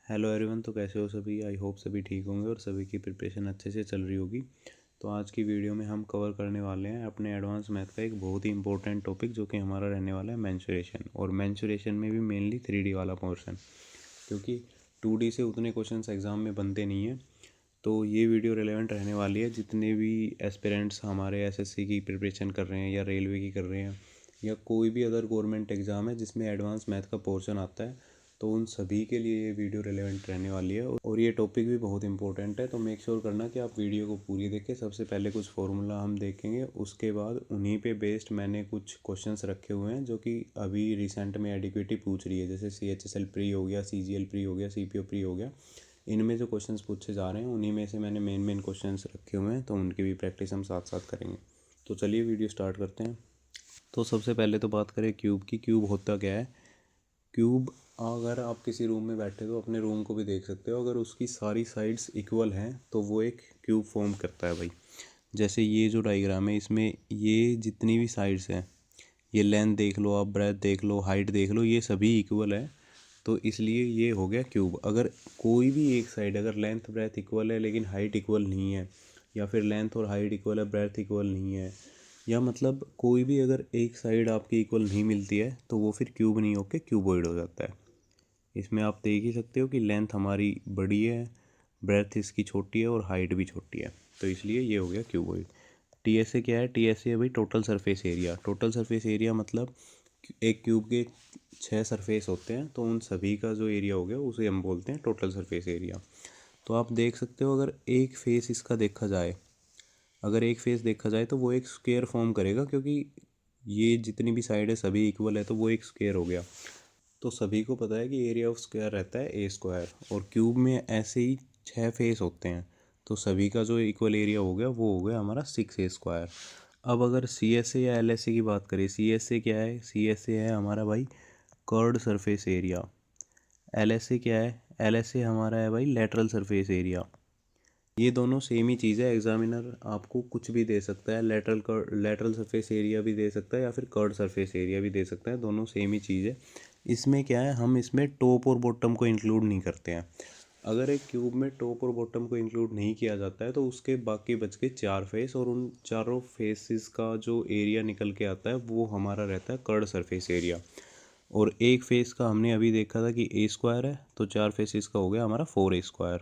Hello everyone. तो कैसे हो सभी? आई होप सभी ठीक होंगे और सभी की प्रिपरेशन अच्छे से चल रही होगी। तो आज की वीडियो में हम कवर करने वाले हैं अपने एडवांस मैथ का एक बहुत ही इंपॉर्टेंट टॉपिक, जो कि हमारा रहने वाला है मेंसुरेशन। और मेंसुरेशन में भी मेनली 3D वाला पोर्शन, क्योंकि 2D से उतने क्वेश्चंस एग्ज़ाम में बनते नहीं हैं। तो ये वीडियो रिलेवेंट रहने वाली है जितने भी एस्पिरेंट्स हमारे एसएससी की प्रिपरेशन कर रहे हैं या रेलवे की कर रहे हैं या कोई भी अदर गवर्नमेंट एग्ज़ाम है जिसमें एडवांस मैथ का पोर्शन आता है। तो उन सभी के लिए ये वीडियो रिलेवेंट रहने वाली है और ये टॉपिक भी बहुत इंपॉर्टेंट है। तो मेक श्योर करना कि आप वीडियो को पूरी देखें। सबसे पहले कुछ फॉर्मूला हम देखेंगे, उसके बाद उन्हीं पे बेस्ड मैंने कुछ क्वेश्चंस रखे हुए हैं जो कि अभी रिसेंट में एडिक्विटी पूछ रही है, जैसे CHSL प्री हो गया, CGL प्री हो गया, CPO प्री हो गया। इनमें जो क्वेश्चंस पूछे जा रहे हैं उन्हीं में से मैंने मेन क्वेश्चंस रखे हुए हैं, तो उनकी भी प्रैक्टिस हम साथ साथ करेंगे। तो चलिए वीडियो स्टार्ट करते हैं। तो सबसे पहले तो बात करें क्यूब की। क्यूब होता क्या है? क्यूब, अगर आप किसी रूम में बैठे तो अपने रूम को भी देख सकते हो, अगर उसकी सारी साइड्स इक्वल हैं तो वो एक क्यूब फॉर्म करता है भाई। जैसे ये जो डायग्राम है, इसमें ये जितनी भी साइड्स हैं, ये लेंथ देख लो, आप ब्रेथ देख लो, हाइट देख लो, ये सभी इक्वल है। तो इसलिए ये हो गया क्यूब। अगर कोई भी एक साइड, अगर लेंथ ब्रेथ इक्वल है लेकिन हाइट इक्वल नहीं है, या फिर लेंथ और हाइट इक्वल है, ब्रेथ इक्वल नहीं है, या मतलब कोई भी अगर एक साइड आपकी इक्वल नहीं मिलती है, तो वो फिर क्यूब नहीं होके क्यूबॉइड हो जाता है। इसमें आप देख ही सकते हो कि लेंथ हमारी बड़ी है, ब्रेथ इसकी छोटी है और हाइट भी छोटी है, तो इसलिए ये हो गया क्यूबॉइड। TSA क्या है? TSA है भाई total surface area. Total surface area मतलब एक क्यूब के 6 सरफेस होते हैं, तो उन सभी का जो एरिया हो गया उसे हम बोलते हैं टोटल सरफेस एरिया। तो आप देख सकते हो, अगर एक फेस इसका देखा जाए, तो वो एक स्क्वायर फॉर्म करेगा, क्योंकि ये जितनी भी साइड है सभी इक्वल है, तो वो एक स्क्वायर हो गया। तो सभी को पता है कि एरिया ऑफ स्क्वायर रहता है A स्क्वायर, और क्यूब में ऐसे ही 6 फेस होते हैं, तो सभी का जो इक्वल एरिया हो गया वो हो गया हमारा 6A स्क्वायर। अब अगर CSA या LSA की बात करें, CSA क्या है? CSA है हमारा भाई कर्ड सरफेस एरिया। LSA क्या है? LSA हमारा है भाई लेटरल सरफेस एरिया। ये दोनों सेम ही चीज़ है। एग्जामिनर आपको कुछ भी दे सकता है, लेटरल सरफेस एरिया भी दे सकता है या फिर कर्ड सरफेस एरिया भी दे सकता है, दोनों सेम ही चीज़ है। इसमें क्या है, हम इसमें टॉप और बॉटम को इंक्लूड नहीं करते हैं। अगर एक क्यूब में टॉप और बॉटम को इंक्लूड नहीं किया जाता है तो उसके बाकी बच के 4 फेस, और उन चारों फेसेस का जो एरिया निकल के आता है वो हमारा रहता है कर्ड सरफेस एरिया। और एक फेस का हमने अभी देखा था कि A स्क्वायर है, तो 4 फेसेस का हो गया हमारा 4A स्क्वायर।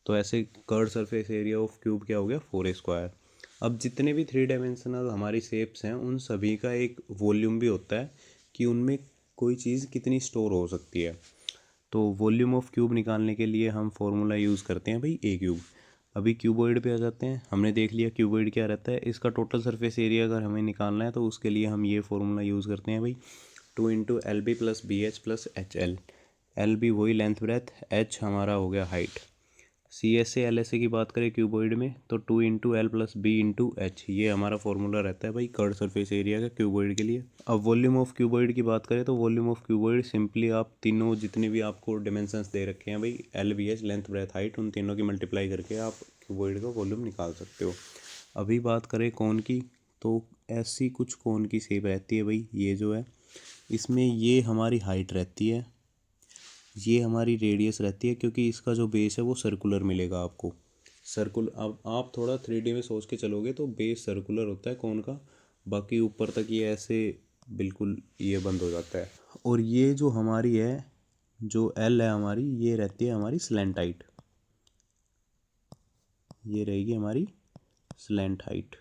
तो ऐसे curd surface area of cube क्या हो गया? 4A square. अब जितने भी 3 डायमेंशनल हमारी शेप्स हैं उन सभी का एक वॉल्यूम भी होता है कि उनमें कोई चीज़ कितनी स्टोर हो सकती है। तो वॉल्यूम ऑफ क्यूब निकालने के लिए हम फॉर्मूला यूज़ करते हैं भाई A क्यूब। अभी क्यूबॉइड पे आ जाते हैं। हमने देख लिया क्यूबॉइड क्या रहता है। इसका टोटल सरफेस एरिया अगर हमें निकालना है तो उसके लिए हम ये फॉर्मूला यूज़ करते हैं भाई, 2 × LB + BH + HL। L B वही लेंथ ब्रेथ, H हमारा हो गया हाइट। CSA LSA की बात करें क्यूबॉइड में, तो 2 × L + B × H, ये हमारा फॉर्मूला रहता है भाई कर्ड सरफेस एरिया का क्यूबॉइड के लिए। अब वॉल्यूम ऑफ क्यूबॉइड की बात करें तो वॉल्यूम ऑफ क्यूबॉइड सिंपली आप तीनों जितने भी आपको डिमेंशंस दे रखे हैं भाई, LBH लेंथ ब्रेथ हाइट, उन तीनों की मल्टीप्लाई करके आप क्यूबॉइड का वॉल्यूम निकाल सकते हो। अभी बात करें कोन की, तो ऐसी कुछ कोन की शेप रहती है भाई। ये जो है, इसमें ये हमारी हाइट रहती है, ये हमारी रेडियस रहती है, क्योंकि इसका जो बेस है वो सर्कुलर मिलेगा आपको। अब आप थोड़ा 3D में सोच के चलोगे तो बेस सर्कुलर होता है कोन का, बाकी ऊपर तक ये ऐसे बिल्कुल ये बंद हो जाता है। और ये जो हमारी है, जो L है हमारी, ये रहती है हमारी स्लैंट हाइट। ये रहेगी हमारी स्लैंट हाइट।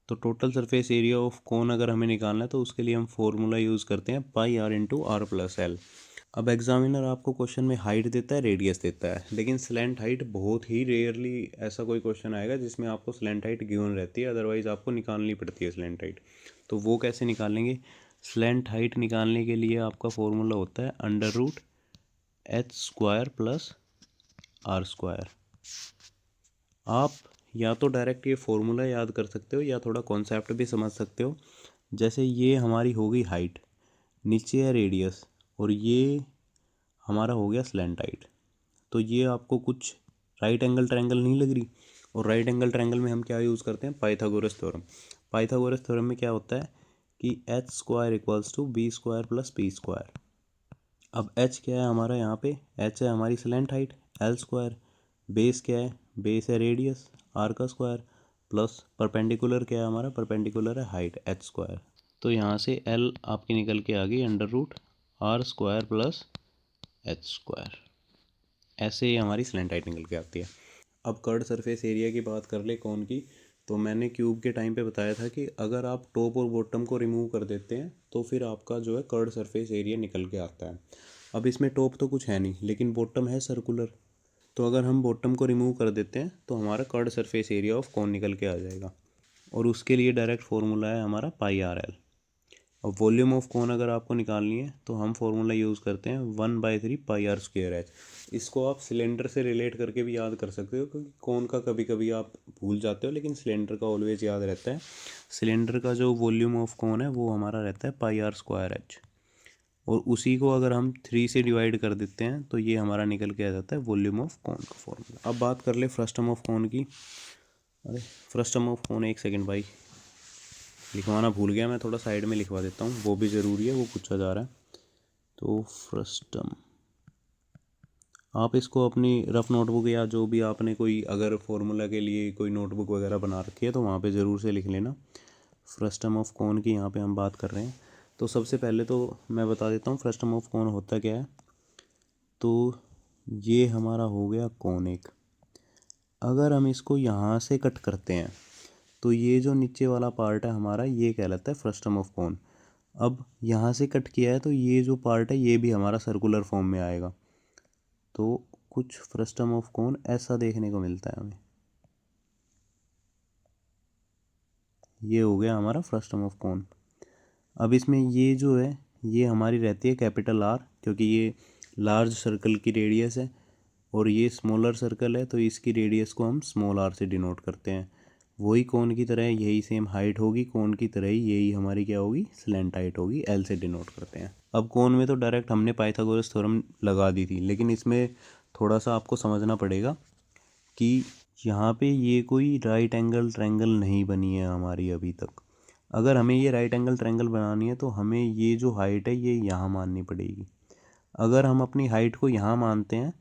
तो total surface area of cone अगर हमें निकालना है तो उसके लिए हम फॉर्मूला यूज़ करते हैं πr × r + l। अब एग्जामिनर आपको क्वेश्चन में हाइट देता है, रेडियस देता है, लेकिन स्लैंट हाइट बहुत ही रेयरली ऐसा कोई क्वेश्चन आएगा जिसमें आपको स्लैंट हाइट गिवन रहती है, अदरवाइज आपको निकालनी पड़ती है स्लैंट हाइट। तो वो कैसे निकालेंगे? स्लैंट हाइट निकालने के लिए आपका फॉर्मूला होता है √h² + r²। आप या तो डायरेक्ट ये फॉर्मूला याद कर सकते हो या थोड़ा कॉन्सेप्ट भी समझ सकते हो। जैसे ये हमारी हो गई हाइट, नीचे है रेडियस, और ये हमारा हो गया स्लैंट हाइट। तो ये आपको कुछ राइट एंगल ट्रायंगल नहीं लग रही? और राइट एंगल ट्रायंगल में हम क्या यूज़ करते हैं? Pythagoras theorem. पाइथागोरस थ्योरम में क्या होता है कि h² = B² + P²। अब एच क्या है हमारा यहाँ पे, एच है हमारी slant height L square, base क्या है, बेस है रेडियस आर का स्क्वायर, प्लस परपेंडिकुलर क्या है हमारा, परपेंडिकुलर है हाइट एच स्क्वायर। तो यहाँ से एल आपकी निकल के आ गई under root R square plus H square, ऐसे ही हमारी स्लैंट हाइट निकल के आती है। अब कर्ड सरफेस एरिया की बात कर ले कौन की, तो मैंने क्यूब के टाइम पे बताया था कि अगर आप टॉप और बॉटम को रिमूव कर देते हैं तो फिर आपका जो है कर्ड सरफेस एरिया निकल के आता है। अब इसमें टॉप तो कुछ है नहीं लेकिन बॉटम है सर्कुलर, तो अगर हम बॉटम को रिमूव कर देते हैं तो हमारा curved surface area of cone निकल के आ जाएगा, और उसके लिए डायरेक्ट फार्मूला है हमारा पाई आर एल। अब वॉल्यूम ऑफ कौन अगर आपको निकालनी है तो हम फॉर्मूला यूज़ करते हैं 1/3 पाई आर स्क्वेयर एच। इसको आप सिलेंडर से रिलेट करके भी याद कर सकते हो, क्योंकि कौन का कभी कभी आप भूल जाते हो लेकिन सिलेंडर का ऑलवेज याद रहता है। सिलेंडर का जो वॉल्यूम ऑफ कौन है वो हमारा रहता है पाई आर स्क्वायर एच, और उसी को अगर हम 3 से डिवाइड कर देते हैं तो ये हमारा निकल के आ जाता है वॉल्यूम ऑफ कौन का फॉर्मूला। अब बात कर ले फ्रस्टम ऑफ कौन की। अरे फ्रस्टम ऑफ कौन, एक सेकेंड भाई, लिखवाना भूल गया मैं, थोड़ा साइड में लिखवा देता हूँ, वो भी ज़रूरी है, वो पूछा जा रहा है। तो फ्रस्टम, आप इसको अपनी रफ़ नोटबुक या जो भी आपने कोई अगर फॉर्मूला के लिए कोई नोटबुक वगैरह बना रखी है तो वहाँ पे ज़रूर से लिख लेना। फ्रस्टम ऑफ कौन की यहाँ पे हम बात कर रहे हैं। तो सबसे पहले तो मैं बता देता हूँ फ्रस्टम ऑफ कौन होता क्या है। तो ये हमारा हो गया कौन एक, अगर हम इसको यहाँ से कट करते हैं तो ये जो नीचे वाला पार्ट है हमारा ये कहलाता है फ्रस्टम ऑफ कौन। अब यहाँ से कट किया है तो ये जो पार्ट है ये भी हमारा सर्कुलर फॉर्म में आएगा, तो कुछ फ्रस्टम ऑफ कौन ऐसा देखने को मिलता है हमें। ये हो गया हमारा फ्रस्टम ऑफ कौन। अब इसमें ये जो है ये हमारी रहती है कैपिटल आर, क्योंकि ये लार्ज सर्कल की रेडियस है और ये स्मॉलर सर्कल है, तो इसकी रेडियस को हम स्मॉल आर से डिनोट करते हैं। वही कोन की तरह यही सेम हाइट होगी, कोन की तरह ही यही हमारी क्या होगी, स्लैंट हाइट होगी, एल से डिनोट करते हैं। अब कोन में तो डायरेक्ट हमने पाइथागोरस थ्योरम लगा दी थी, लेकिन इसमें थोड़ा सा आपको समझना पड़ेगा कि यहाँ पे ये कोई राइट एंगल ट्रायंगल नहीं बनी है हमारी अभी तक। अगर हमें ये राइट एंगल ट्रायंगल बनानी है तो हमें ये जो हाइट है ये यहाँ माननी पड़ेगी। अगर हम अपनी हाइट को यहाँ मानते हैं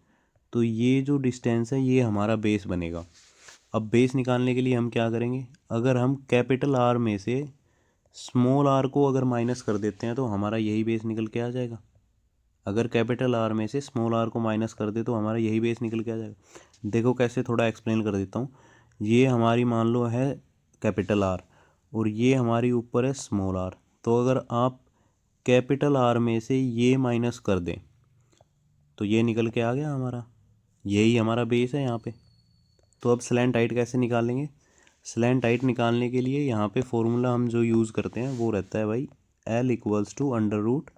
तो ये जो डिस्टेंस है ये हमारा बेस बनेगा। अब बेस निकालने के लिए हम क्या करेंगे, अगर हम कैपिटल आर में से स्मॉल आर को अगर माइनस कर देते हैं तो हमारा यही बेस निकल के आ जाएगा। अगर कैपिटल आर में से स्मॉल आर को माइनस कर दे तो हमारा यही बेस निकल के आ जाएगा। देखो कैसे, थोड़ा एक्सप्लेन कर देता हूँ। ये हमारी मान लो है कैपिटल आर और ये हमारी ऊपर है स्मॉल आर, तो अगर आप कैपिटल आर में से ये माइनस कर दें तो ये निकल के आ गया हमारा, यही हमारा बेस है यहाँ पे। तो अब स्लैंट हाइट कैसे निकालेंगे, स्लैंट हाइट निकालने के लिए यहाँ पे फॉर्मूला हम जो यूज़ करते हैं वो रहता है भाई L equals to under root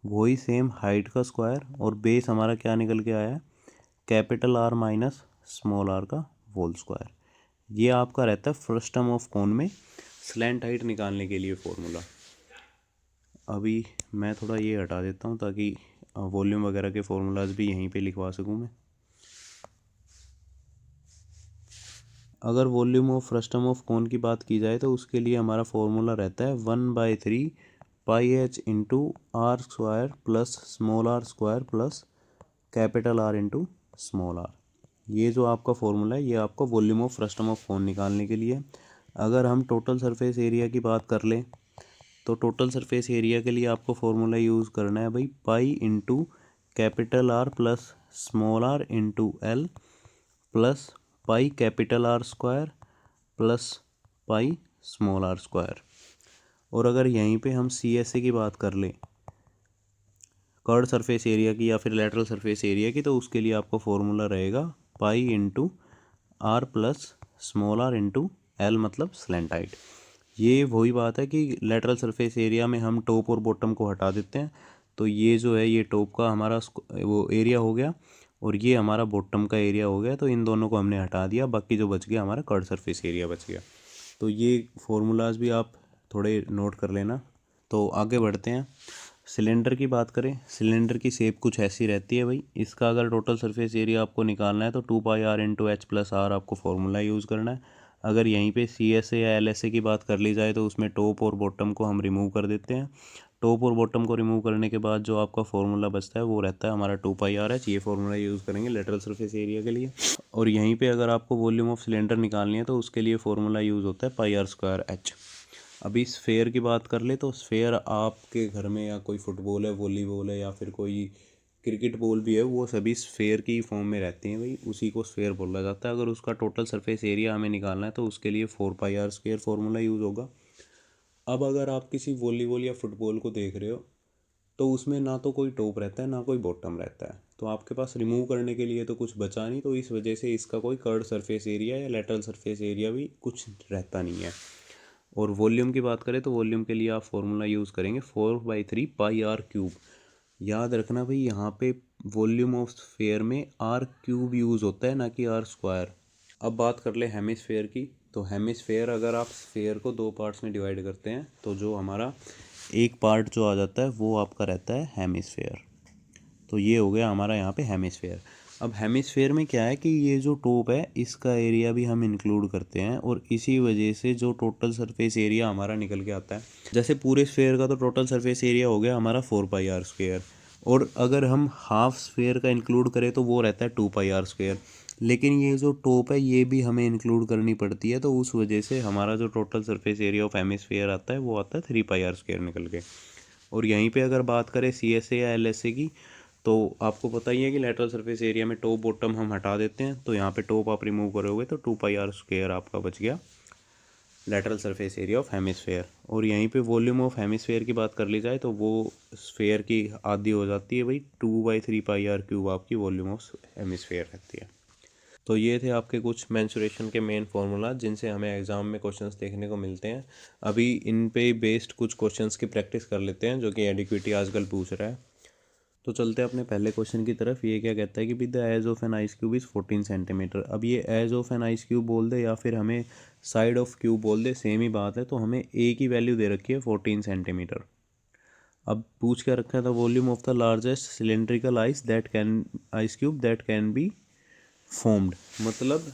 वही सेम हाइट का स्क्वायर, और बेस हमारा क्या निकल के आया है, capital R minus small R का होल स्क्वायर। ये आपका रहता है फर्स्ट टर्म ऑफ कौन में स्लैंट हाइट निकालने के लिए फॉर्मूला। अभी मैं थोड़ा ये हटा देता हूँ ताकि वॉल्यूम वगैरह के फॉर्मूलाज भी यहीं पे लिखवा सकूँ मैं। अगर वॉल्यूम ऑफ फ्रस्टम ऑफ कौन की बात की जाए तो उसके लिए हमारा फॉर्मूला रहता है 1/3 pi H into R square plus small R square plus capital R into small R. ये जो आपका फॉर्मूला है ये आपका वॉल्यूम ऑफ फ्रस्टम ऑफ कौन निकालने के लिए। अगर हम टोटल सरफेस एरिया की बात कर लें तो टोटल सरफेस एरिया के लिए आपको फॉर्मूला यूज़ करना है भाई pi into capital R plus small R into L plus pi capital R square plus pi small R square. और अगर यहीं पे हम सी एस ए की बात कर लें, कर्ड सरफेस एरिया की या फिर लेटरल सरफेस एरिया की, तो उसके लिए आपका फॉर्मूला रहेगा pi into R plus small R into L मतलब स्लैंट हाइट। ये वही बात है कि लेटरल सरफेस एरिया में हम टॉप और बॉटम को हटा देते हैं, तो ये जो है ये टॉप का हमारा वो एरिया हो गया और ये हमारा बॉटम का एरिया हो गया, तो इन दोनों को हमने हटा दिया, बाकी जो बच गया हमारा कर्ड सरफेस एरिया बच गया। तो ये फॉर्मूलाज भी आप थोड़े नोट कर लेना। तो आगे बढ़ते हैं। सिलेंडर की बात करें, सिलेंडर की शेप कुछ ऐसी रहती है भाई। इसका अगर टोटल सरफेस एरिया आपको निकालना है तो 2 pi R into H plus R आपको फॉर्मूला यूज़ करना है। अगर यहीं पे सी एस ए या एल एस ए की बात कर ली जाए तो उसमें टॉप और बॉटम को हम रिमूव कर देते हैं, टॉप और बॉटम को रिमूव करने के बाद जो आपका फॉर्मूला बचता है वो रहता है हमारा 2πr/h। ये फॉर्मूला यूज़ करेंगे लेटरल सरफेस एरिया के लिए। और यहीं पे अगर आपको वॉल्यूम ऑफ सिलेंडर निकालनी है तो उसके लिए फॉर्मूला यूज़ होता है πr²h। अभी स्फेयर की बात कर ले तो स्फेयर आपके घर में या कोई फुटबॉल है, वॉलीबॉल है या फिर कोई क्रिकेट बॉल भी है, वो सभी स्फेयर की फॉर्म में रहती हैं भाई, उसी को स्फेयर बोला जाता है। अगर उसका टोटल सरफेस एरिया हमें निकालना है तो उसके लिए 4πr² फॉर्मूला यूज़ होगा। अब अगर आप किसी वॉलीबॉल या फुटबॉल को देख रहे हो तो उसमें ना तो कोई टॉप रहता है ना कोई बॉटम रहता है, तो आपके पास रिमूव करने के लिए तो कुछ बचा नहीं, तो इस वजह से इसका कोई कर्ड सरफेस एरिया या लेटरल सरफेस एरिया भी कुछ रहता नहीं है। और वॉल्यूम की बात करें तो वॉल्यूम के लिए आप फॉर्मूला यूज़ करेंगे 4/3πr³। याद रखना भाई, यहाँ पे वॉल्यूम ऑफ स्फेयर में r³ यूज़ होता है, ना कि r²। अब बात कर ले हेमिस्फेयर की। तो हेमिस्फेयर अगर आप स्फेयर को 2 पार्ट्स में डिवाइड करते हैं तो जो हमारा एक पार्ट जो आ जाता है वो आपका रहता है हेमिस्फेयर। तो ये हो गया हमारा यहाँ पे हेमिस्फेयर। अब हेमिस्फेयर में क्या है कि ये जो टॉप है इसका एरिया भी हम इंक्लूड करते हैं, और इसी वजह से जो टोटल सरफेस एरिया हमारा निकल के आता है, जैसे पूरे स्फेयर का तो टोटल सरफेस एरिया हो गया हमारा 4πr², और अगर हम हाफ स्फेयर का इंक्लूड करें तो वो रहता है 2πr²। लेकिन ये जो टॉप है ये भी हमें इंक्लूड करनी पड़ती है, तो उस वजह से हमारा जो total surface area of hemisphere आता है वो आता है 3πr² निकल के। और यहीं पे अगर बात करें CSA या LSA की, तो आपको पता ही है कि लेटरल सरफेस एरिया में टॉप बॉटम हम हटा देते हैं, तो यहाँ पे टॉप आप रिमूव करोगे तो 2πr² आपका बच गया lateral surface area of hemisphere. और यहीं पे वॉल्यूम ऑफ हेमिस्फेयर की बात कर ली जाए तो वो स्फेयर की आधी हो जाती है भाई, 2/3πr³ आपकी वॉल्यूम ऑफ हेमिस्फेयर रहती है। तो ये थे आपके कुछ मेंसुरेशन के मेन फार्मूला जिनसे हमें एग्ज़ाम में क्वेश्चंस देखने को मिलते हैं। अभी इन पे बेस्ड कुछ क्वेश्चंस की प्रैक्टिस कर लेते हैं जो कि एडिक्विटी आजकल पूछ रहा है। तो चलते हैं अपने पहले क्वेश्चन की तरफ। ये क्या कहता है कि the edge of an ice cube is 14 centimetre. अब ये edge of an ice cube बोल दे या फिर हमें साइड ऑफ क्यूब बोल दे, सेम ही बात है। तो हमें ए की वैल्यू दे रखी है 14 सेंटीमीटर। अब पूछ क्या रखा है, the volume of the largest cylindrical ice cube that can be formed. मतलब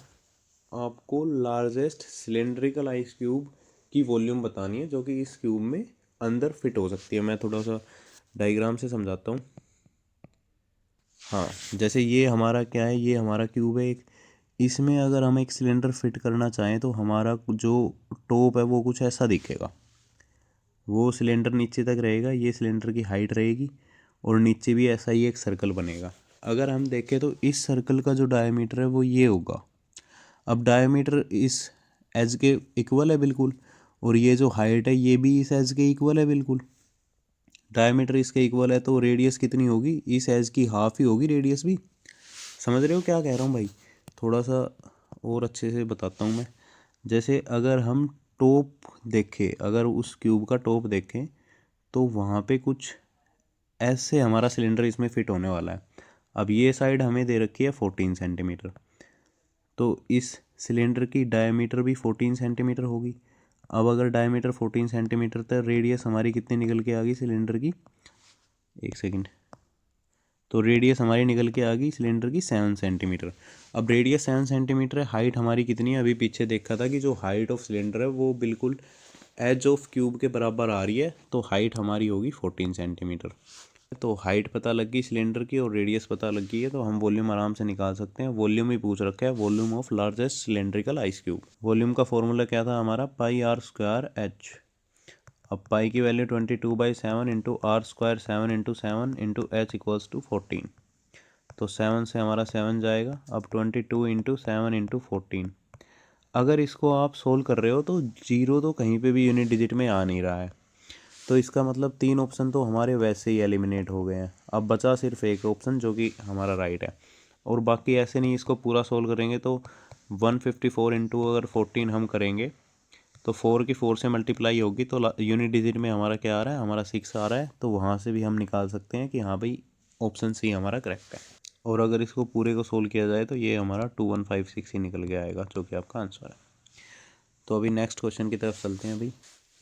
आपको लार्जेस्ट सिलेंड्रिकल आइस क्यूब की वॉल्यूम बतानी है जो कि इस क्यूब में अंदर फिट हो सकती है। मैं थोड़ा सा डायग्राम से समझाता हूँ। हाँ, जैसे ये हमारा क्या है, ये हमारा क्यूब है एक, इसमें अगर हम एक सिलेंडर फिट करना चाहें तो हमारा जो टॉप है वो कुछ ऐसा दिखेगा। वो सिलेंडर नीचे तक रहेगा, ये सिलेंडर की हाइट रहेगी, और नीचे भी ऐसा ही एक सर्कल बनेगा। अगर हम देखें तो इस सर्कल का जो डायमीटर है वो ये होगा। अब डायमीटर इस एज के इक्वल है बिल्कुल, और ये जो हाइट है ये भी इस एज के इक्वल है बिल्कुल। डायमीटर इसके इक्वल है तो रेडियस कितनी होगी, इस एज की हाफ ही होगी रेडियस भी। समझ रहे हो क्या कह रहा हूँ भाई? थोड़ा सा और अच्छे से बताता हूँ मैं। जैसे अगर हम टॉप देखें, अगर उस क्यूब का टॉप देखें तो वहाँ पे कुछ ऐसे हमारा सिलेंडर इसमें फिट होने वाला है। अब ये साइड हमें दे रखी है 14 सेंटीमीटर, तो इस सिलेंडर की डायमीटर भी 14 सेंटीमीटर होगी। अब अगर डायमीटर 14 सेंटीमीटर था, रेडियस हमारी कितनी निकल के आ गई सिलेंडर की, एक सेकंड, तो रेडियस हमारी निकल के आ गई सिलेंडर की 7 सेंटीमीटर। अब रेडियस 7 सेंटीमीटर है, हाइट हमारी कितनी है, अभी पीछे देखा था कि जो हाइट ऑफ सिलेंडर है वो बिल्कुल एज ऑफ क्यूब के बराबर आ रही है, तो हाइट हमारी होगी 14 सेंटीमीटर। तो हाइट पता लग गई सिलेंडर की और रेडियस पता लग गई है, तो हम वॉल्यूम आराम से निकाल सकते हैं। वॉल्यूम ही पूछ रखा है, volume of largest cylindrical ice cube. Volume का फॉर्मूला क्या था हमारा, πr²h। अब पाई की value 22/7 into r² 7 into 7 into h equals to 14। तो 7 से हमारा 7 जाएगा। अब 22 इंटू 7 इंटू 14। अगर इसको आप सोल्व कर रहे हो तो जीरो तो कहीं पे भी यूनिट डिजिट में आ नहीं रहा है, तो इसका मतलब 3 ऑप्शन तो हमारे वैसे ही एलिमिनेट हो गए हैं। अब बचा सिर्फ एक ऑप्शन जो कि हमारा राइट है, और बाकी ऐसे नहीं। इसको पूरा सोल्व करेंगे तो 154 इंटू अगर 14 हम करेंगे तो 4 की 4 से मल्टीप्लाई होगी, तो यूनिट डिजिट में हमारा क्या आ रहा है, हमारा 6 आ रहा है। तो वहाँ से भी हम निकाल सकते हैं कि हाँ भाई ऑप्शन सी हमारा करेक्ट है। और अगर इसको पूरे को सोल्व किया जाए तो ये हमारा 2156 ही निकल के आएगा, जो कि आपका आंसर है। तो अभी नेक्स्ट क्वेश्चन की तरफ चलते हैं भाई।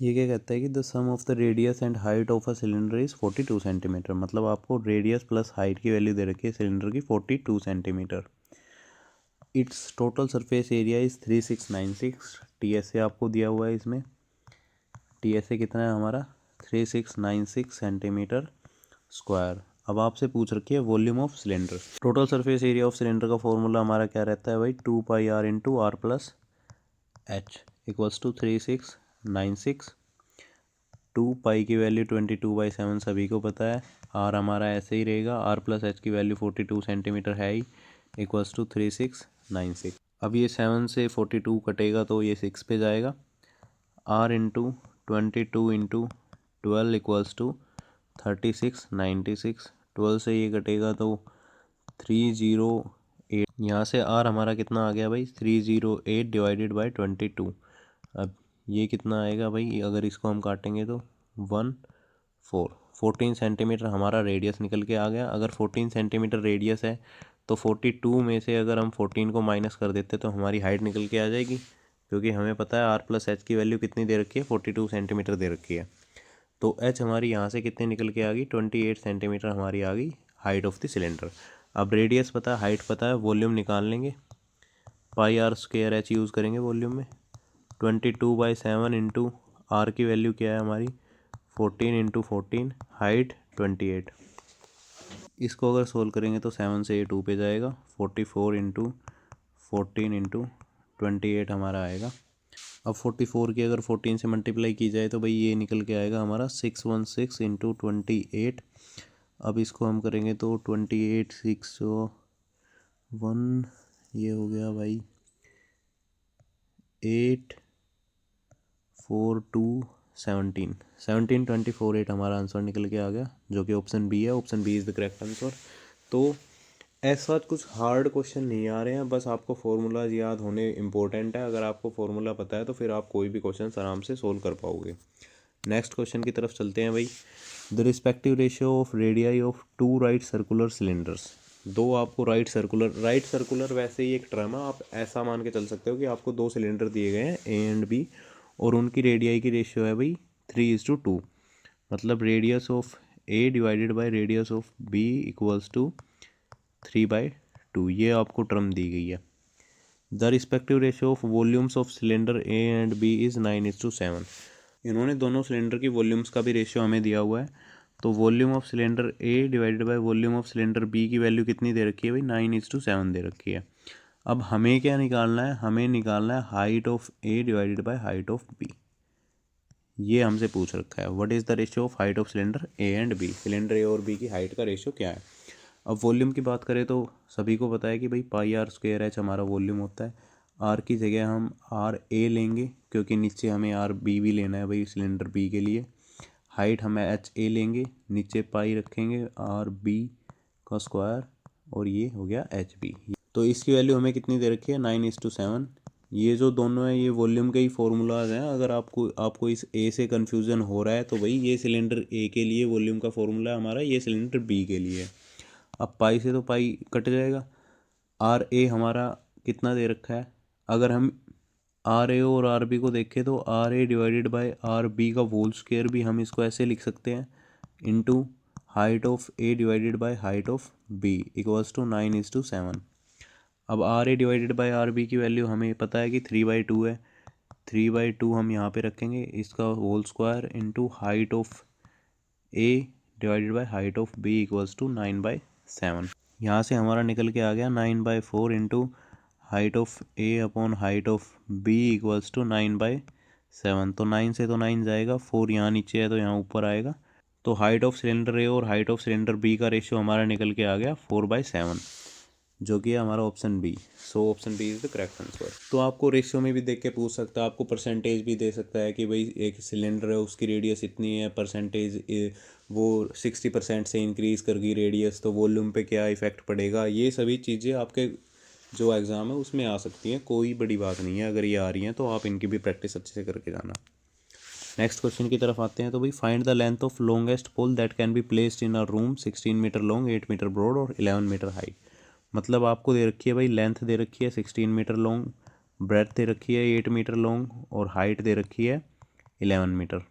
ये क्या कहता है कि the sum of the radius and height of a cylinder is 42 centimetre. मतलब आपको रेडियस प्लस हाइट की वैल्यू दे रखी है सिलेंडर की 42 centimetre. It's total surface area is 3696। TSA आपको दिया हुआ है इसमें। TSA कितना है हमारा 3696 सेंटीमीटर स्क्वायर। अब आपसे पूछ रखी है volume of cylinder. Total surface area of cylinder का फॉर्मूला हमारा क्या रहता है भाई, 2πr into R plus H equals to 3696। 2 pi की वैल्यू 22/7 सभी को पता है। आर हमारा ऐसे ही रहेगा, आर प्लस एच की वैल्यू 42 सेंटीमीटर है ही, इक्वल्स टू 3696। अब ये 7 से 42 कटेगा तो ये 6 पे जाएगा। R into 22 into 12 equals to 3696। 12 से ये कटेगा तो 308। यहाँ से आर हमारा कितना आ गया भाई, 308 डिवाइडेड बाई 22। अब ये कितना आएगा भाई, अगर इसको हम काटेंगे तो 14 सेंटीमीटर हमारा रेडियस निकल के आ गया। अगर 14 सेंटीमीटर रेडियस है तो 42 में से अगर हम 14 को माइनस कर देते तो हमारी हाइट निकल के आ जाएगी, क्योंकि हमें पता है आर प्लस एच की वैल्यू कितनी दे रखी है, 42 सेंटीमीटर दे रखी है। तो एच हमारी यहाँ से कितनी निकल के आ गई, 28 सेंटीमीटर हमारी आ गई हाइट ऑफ द सिलेंडर। अब रेडियस पता है, हाइट पता है, वॉल्यूम निकाल लेंगे, पाई आर स्क्वायर एच यूज़ करेंगे वॉल्यूम में। 22/7 इंटू आर की वैल्यू क्या है हमारी, 14 इंटू 14, हाइट 28। इसको अगर सोल्व करेंगे तो 7 से ये 2 पे जाएगा, 44 इंटू 14 इंटू 28 हमारा आएगा। अब 44 की अगर 14 से मल्टीप्लाई की जाए तो भाई ये निकल के आएगा हमारा 616 इंटू 28। अब इसको हम करेंगे तो 28 601, ये हो गया भाई 8 4 2 17 17248 हमारा आंसर निकल के आ गया, जो कि ऑप्शन बी है। Option B is the correct answer. तो ऐसा कुछ हार्ड क्वेश्चन नहीं आ रहे हैं, बस आपको फॉर्मूलाज याद होने इम्पोर्टेंट है। अगर आपको फॉर्मूला पता है तो फिर आप कोई भी क्वेश्चन आराम से सोल्व कर पाओगे। नेक्स्ट क्वेश्चन की तरफ चलते हैं भाई। The respective ratio of radii of 2 right circular cylinders. दो आपको राइट सर्कुलर वैसे ही एक टर्म है, आप ऐसा मान के चल सकते हो कि आपको दो सिलेंडर दिए गए हैं ए एंड बी, और उनकी रेडियाई की रेशियो है भाई 3:2। मतलब radius of A divided by radius of B equals to 3/2। ये आपको टर्म दी गई है। The respective ratio of volumes of cylinder A and B is 9:7। इन्होंने दोनों सिलेंडर की वॉल्यूम्स का भी रेशियो हमें दिया हुआ है। तो volume of cylinder A divided by volume of cylinder B की वैल्यू कितनी दे रखी है भाई, 9:7 दे रखी है। अब हमें क्या निकालना है, हमें निकालना है height of A divided by height of B. ये हमसे पूछ रखा है, what is the ratio of height of cylinder A and B. Cylinder A और बी की हाइट का रेशियो क्या है। अब वॉल्यूम की बात करें तो सभी को पता है कि भाई पाई आर स्क्वायर एच हमारा वॉल्यूम होता है। आर की जगह हम आर ए लेंगे, क्योंकि नीचे हमें आर बी भी लेना है भाई सिलेंडर बी के लिए। हाइट हम एच ए लेंगे, नीचे पाई रखेंगे आर बी का स्क्वायर, और ये हो गया एच बी। तो इसकी वैल्यू हमें कितनी दे रखी है, 9:7। ये जो दोनों है ये वॉल्यूम के ही फॉर्मूलाज हैं। अगर आपको इस ए से कन्फ्यूज़न हो रहा है तो भाई ये सिलेंडर ए के लिए वॉल्यूम का फॉर्मूला है हमारा, ये सिलेंडर बी के लिए। अब पाई से तो पाई कट जाएगा। आर ए हमारा कितना दे रखा है, अगर हम आर ए और आर बी को देखें तो R A divided by R B का होल स्क्वायर भी हम इसको ऐसे लिख सकते हैं, into height of A divided by height of B equals to 9:7। अब R A divided by R B की वैल्यू हमें पता है कि 3/2 है। 3/2 हम यहाँ पे रखेंगे, इसका whole square into height of A divided by height of B equals to 9/7। यहाँ से हमारा निकल के आ गया 9/4 into height of A upon height of B equals to 9/7। तो 9 से तो 9 जाएगा, 4 यहाँ नीचे है तो यहाँ ऊपर आएगा। तो हाइट ऑफ सिलेंडर ए और हाइट ऑफ सिलेंडर बी का रेशियो हमारा निकल के आ गया 4/7, जो कि है हमारा option B. So option B is the correct answer. तो आपको रेशियो में भी देख के पूछ सकता है, आपको परसेंटेज भी दे सकता है कि भाई एक सिलेंडर है उसकी रेडियस इतनी है, परसेंटेज वो 60% से इंक्रीज़ कर गई रेडियस, तो वॉल्यूम पे क्या इफ़ेक्ट पड़ेगा। ये सभी चीज़ें आपके जो एग्ज़ाम है उसमें आ सकती हैं, कोई बड़ी बात नहीं है। अगर ये आ रही हैं तो आप इनकी भी प्रैक्टिस अच्छे से करके जाना। नेक्स्ट क्वेश्चन की तरफ आते हैं। तो भाई find the length of longest pole that can be placed in a room, 16 metre long, 8 metre broad और 11 मीटर हाई। मतलब आपको दे रखी है भाई, लेंथ दे रखी है 16 मीटर लॉन्ग, ब्रेथ दे रखी है 8 मीटर लॉन्ग, और हाइट दे रखी है 11 मीटर।